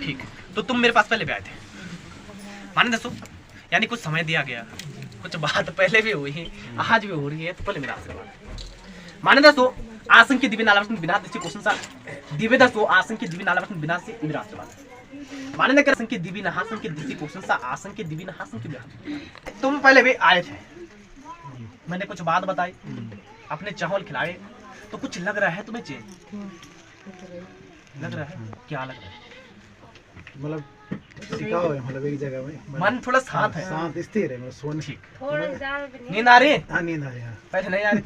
ठीक, तो तुम मेरे पास पहले भी आए थे, माने दसो, यानी कुछ समय दिया गया, कुछ बात पहले भी हुई, आज भी हो रही है, तो पहले मेरा आशीर्वाद माने दसो आसंख्य दिव्य नालावसन बिना दस्य क्वेश्चन सा दिव्य दसो आसंख्य दिव्य नालावसन बिना से मेरा आशीर्वाद माने न कर संख्य दिव्य नहासन के दस्य क्वेश्चन सा आसंख्य दिव्य नहासन के बिना। तुम पहले भी आए थे, मैंने कुछ बात बताई, अपने चावल खिलाए, तो कुछ लग रहा है तुम्हें चेंज लग रहा है? क्या लग रहा है? मतलब टिकाऊ है, मतलब एक जगह में मन थोड़ा शांत है, शांत स्थिर है, मतलब सोने। ठीक। नींद आ रही है? हाँ नींद आ रही है। पहले नहीं आ रही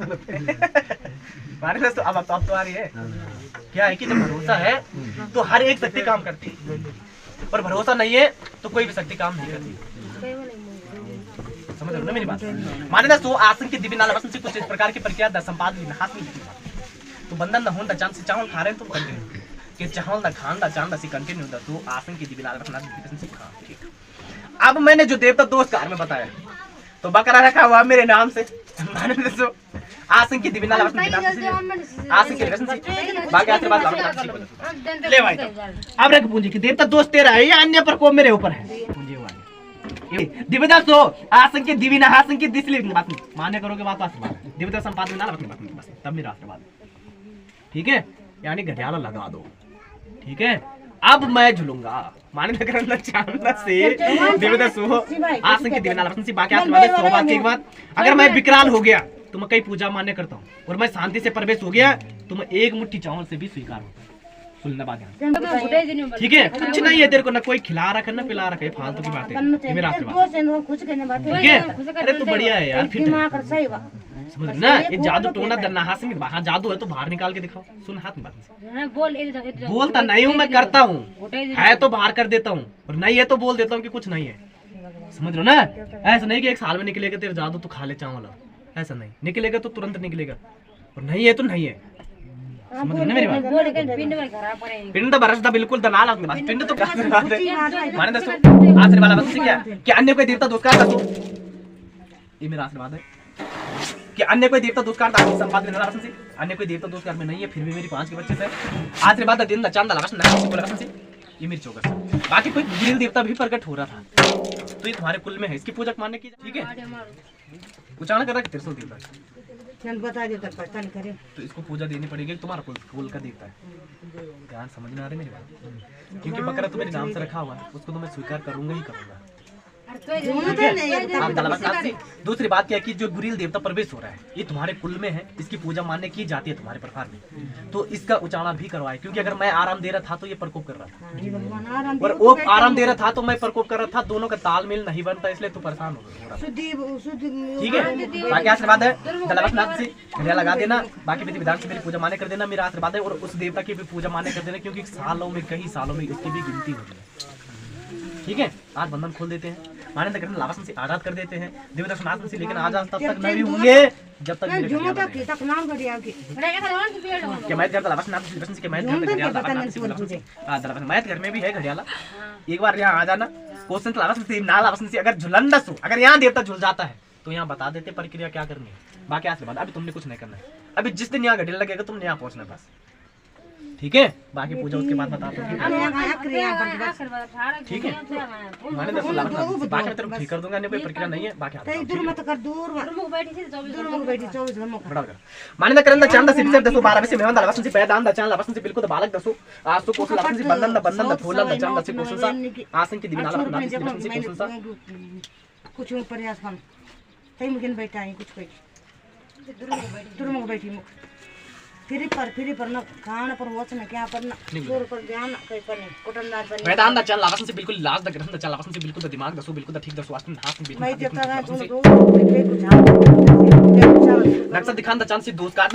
माने तो अब तो आ रही है। क्या है कि जब भरोसा है तो हर एक शक्ति काम करती है, और भरोसा नहीं है तो कोई भी शक्ति काम नहीं करती। समझ रहे हो ना मेरी बात? माने ना सो आसन के दिव्य नालावसन से कुछ इस प्रकार की प्रक्रिया दस संपादन हाथ में तो बंधन न हो न चांद से चावल खा रहे हैं तुम कंटिन्यू कि चावल न खान दा चांद से कंटिन्यू दा तो आसन की दिव्य नालावसन से खा। ठीक, अब मैंने जो देवता दोस्त कार में बताया तो बकरा रखा हुआ मेरे नाम से, माने ना सो आसन की दिव्य नालावसन आसन के वसन से बाकी आशीर्वाद ले भाई। अब रख पूंजी की देवता दोस्त तेरा है या अन्य प्रकोप मेरे ऊपर है? पूंजी वाली दिव्यदास हो आसन के दिव्य नहासन की दिसली बात मान्य करोगे बात आशीर्वाद दिव्यदास संपादन ना बात बस तब मेरा आशीर्वाद। ठीक है, यानी घड़ियाला लगा दो। ठीक है, अब मैं झूलूंगा माने नगर चांदा से दिव्यदास हो आसन के दिव्य नालावसन से बाकी आशीर्वाद सौभाग्य के बाद अगर मैं विकराल हो गया तो मैं कई पूजा मान्य करता हूँ, और मैं शांति से प्रवेश हो गया तो मैं एक मुट्ठी चावल से भी स्वीकार होता हूँ। सुनना बात, ठीक है? कुछ नहीं है तेरे को, ना कोई खिला रखा ना पिला रखा है, फालतू की बात है। ये मेरा आशीर्वाद, ठीक है? अरे तो बढ़िया है यार, फिट समझ ना? ये जादू टोना दन्ना हाथ में बाहर जादू है तो बाहर निकाल के दिखाओ। सुन हाथ में बात बोलता नहीं हूँ मैं, करता हूँ, है तो बाहर कर देता हूँ, और नहीं है तो बोल देता हूँ कि कुछ नहीं है। समझ रहे हो ना? ऐसा नहीं कि एक साल में निकलेगा तेरे जादू तो खा ले चावल, ऐसा नहीं निकलेगा तो तुरंत निकलेगा, और नहीं है तो नहीं है। समझ रहे ना मेरी बात? पिंड बरसता बिल्कुल दलाल पिंड तो माने दसो आशीर्वाद बस क्या कि अन्य कोई देवता दोषकार दसो, ये मेरा आशीर्वाद है कि अन्य कोई देवता दोषकार दासी संपादन नालावसन से अन्य कोई देवता दोषकार में नहीं है, फिर भी मेरी 5 के बच्चे से आशीर्वाद दिन चांद नालावसन से ये मेरी चौकस है। बाकी कोई गिरिल देवता भी प्रकट हो रहा था तो ये तुम्हारे कुल में है, इसकी पूजा मानने की। ठीक है, उच्चारण कर रहा है त्रिशूल देवता बता देता पता नहीं करे तो इसको पूजा देनी पड़ेगी, तुम्हारा कुल का देवता है। ध्यान समझ में आ रही मेरी बात? क्योंकि बकरा तो मेरे नाम से रखा हुआ है, उसको तो मैं स्वीकार करूंगा ही करूंगा। दूसरी बात क्या है कि जो गुरिल देवता प्रवेश हो रहा है ये तुम्हारे कुल में है, इसकी पूजा मान्य की जाती है तुम्हारे प्रकार में, तो इसका उच्चारण भी करवाए। क्योंकि अगर मैं आराम दे रहा था तो ये प्रकोप कर रहा था, और वो आराम दे रहा था तो मैं प्रकोप कर रहा था, दोनों का तालमेल नहीं बनता, इसलिए तू परेशान हो गया। ठीक है, बाकी आशीर्वाद है दलावसनाथ से घड़िया लगा देना, बाकी विधि विधान से मेरी पूजा मान्य कर देना, मेरा आशीर्वाद है। और उस देवता की भी पूजा मान्य कर देना, क्योंकि सालों में कई सालों में इसकी भी गिनती होती है। ठीक है, आज बंधन खोल देते हैं, माने तक लावासन से आजाद कर देते हैं, दिव्यदर्शन आसन से लेकिन आजाद तब तक नहीं होंगे जब तक मेरे के मैं घर लावासन से दिव्यदर्शन से के मैं घर में भी है घड़ियाला। एक बार यहाँ आ जाना, क्वेश्चन लावासन से ना लावासन से अगर झुलंडस हो, अगर यहाँ देवता झुल जाता है तो यहाँ बता देते प्रक्रिया क्या करनी है। बाकी आशीर्वाद अभी तुमने कुछ नहीं करना है, अभी जिस दिन यहाँ घड़ियाला लगेगा तुमने यहाँ पहुंचना बस। ठीक है, बाकी पूजा उसके बाद बता दो। ठीक है, माने दस बाकी मैं तेरे ठीक कर दूंगा, कोई प्रक्रिया नहीं है। बाकी माने करन चांद से विषय दसो 12 से मेहमान लावासन से पैदान द चांद लावासन से बिल्कुल बालक दसो आसु कोस लावासन से बंधन द फूलन द चांद से कोसन सा आसन की दिव्य नालावसन से कोसन सा कुछ प्रयास कर तई मुकिन बैठा है कुछ कोई दूर में बैठी मुख फिर पर न खान पर वचन क्या पर न दूर पर ध्यान कहीं पर नहीं कुटंदार पर मैदान द चल लावासन से बिल्कुल लास्ट द ग्रहण द चल लावासन से बिल्कुल द दिमाग दसो बिल्कुल द ठीक दसो आसन हाथ में मैं देता है तुम दो नक्शा दिखान द चांद से दोस्त काट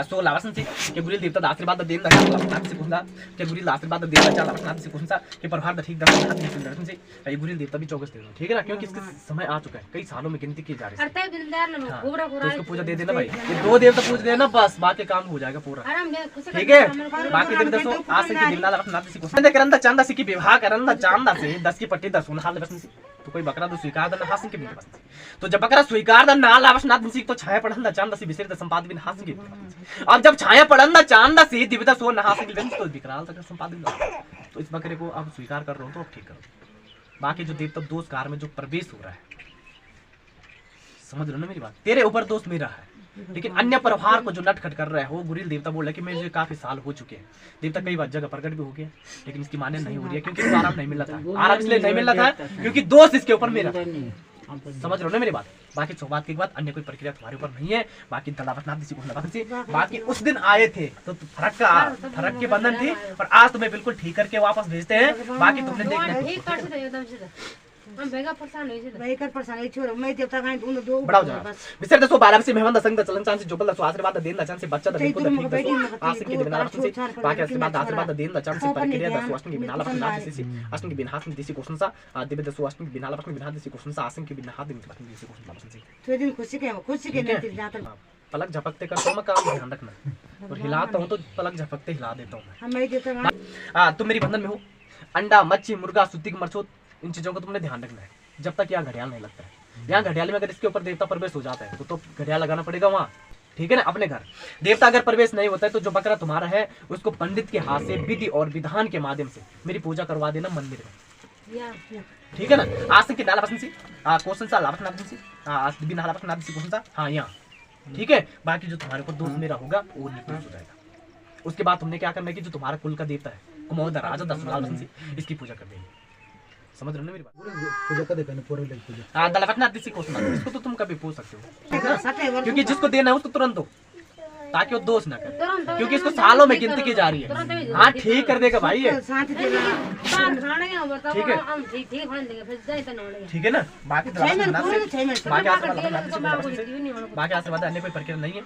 सो लावासन से के गुरिल देवता आशीर्वाद द देन द लावासन से कुंदा के गुरिल आशीर्वाद द देन द चल लावासन से कुंसा के प्रभार द ठीक द हाथ में दर्शन से ये गुरिल देवता भी 24 दिन। ठीक है ना? क्योंकि इसका समय आ चुका है, कई सालों में गिनती की जा रही है। तो इसको पूजा दे देना भाई, ये 2 देवता पूज देना बस, बाकी काम हो जाएगा पूरा। ठीक है, बाकी देव दसो आसन की दिलना लावासन से कुंसा करन द चांदा से की विवाह करन द चांदा से 10 की पट्टी 10 हाल बस तो कोई बकरा तो स्वीकार दन हासिं के बिन बस तो जब बकरा स्वीकार दन ना लावस नाथ मुसी तो छाया पढ़न दा चांद सी बिसर द संपाद बिन हासिं के अब जब छाया पढ़न दा चांद सी दिवता सो ना हासिं के बिन तो विकराल तक संपाद बिन तो इस बकरे को अब स्वीकार कर रहा हूं तो अब ठीक करो। बाकी जो देवता दोष कार में जो प्रवेश हो रहा है, समझ रहे हो ना मेरी बात, तेरे ऊपर दोष मेरा है, लेकिन अन्य परिवार को जो नटखट कर रहा है वो गुरिल देवता बोल रहा है कि मुझे काफी साल हो चुके हैं। देवता कई बार जगह प्रकट भी हो गया, लेकिन इसकी मान्य नहीं हो रही है क्योंकि इसको आराम नहीं मिल रहा था। आराम इसलिए नहीं मिल रहा था क्योंकि दोष इसके ऊपर मेरा, समझ रहे हो ना मेरी बात। बाकी सौभाग्य की बात, अन्य कोई प्रक्रिया तुम्हारे ऊपर नहीं है। बाकी दलावतनाथ किसी को बाकी उस दिन आए थे तो फरक के बंधन थी, पर आज तुम्हें बिल्कुल ठीक करके वापस भेजते हैं। बाकी तुमने देखना हम बेगा परेशान होई छे बेगा परेशान होई छोर मैं देवता काई उन दो बढ़ाओ जा विसर दसो 12 से मेहमान संग चलन चांस जो बल्ला आशीर्वाद देन दा चांस बच्चा दा बिल्कुल ठीक दसो आसिक के बिना रखन से बाकी आशीर्वाद देन दा चांस प्रक्रिया दसो अष्टमी के बिना लखन नाथ से अष्टमी के बिना हाथ देसी क्वेश्चन सा दिव्य दसो अष्टमी के बिना लखन बिना देसी क्वेश्चन सा आसिक के बिना हाथ देसी क्वेश्चन से तो दिन खुशी के नहीं जाता पलक झपकते करता हूं मैं, काम ध्यान रखना, और हिलाता हूं तो पलक झपकते हिला देता हूं मैं। मैं देवता तुम मेरी बंधन में हो। अंडा मच्छी मुर्गा सुतिक मरचोत इन चीजों का तुमने ध्यान रखना है जब तक यहाँ घड़ियाल नहीं लगता है। यहाँ घड़ियाल में अगर इसके ऊपर देवता प्रवेश हो जाता है तो घड़ियाल लगाना पड़ेगा वहाँ, ठीक है ना, अपने घर। देवता अगर प्रवेश नहीं होता है तो जो बकरा तुम्हारा है उसको पंडित के हाथ से विधि और विधान के माध्यम से मेरी पूजा करवा देना मंदिर में, ठीक है ना। आज से की नाला सी क्वेश्चन सा लाभनाथ सी आज बिना लाभनाथ सी क्वेश्चन सा हाँ यहाँ, ठीक है। बाकी जो तुम्हारे ऊपर दोष मेरा होगा वो निर्दोष हो जाएगा। उसके बाद तुमने क्या करना है कि जो तुम्हारा कुल का देवता है कुमोदर राजा दशलाल से इसकी पूजा कर देंगे, समझ रहे हो ना मेरी बात। पूजा कर देते हैं पूरे लोग पूजा दलवटनाथ दिसी क्वेश्चन इसको तो तुम कभी पूछ सकते हो, क्योंकि जिसको देना है उसको तुरंत दो ताकि वो दोष ना करे, क्योंकि इसको सालों में गिनती की जा रही है। हाँ ठीक कर देगा भाई ये, ठीक है, ठीक है ना। बाकी आशीर्वाद अन्य कोई प्रक्रिया नहीं है।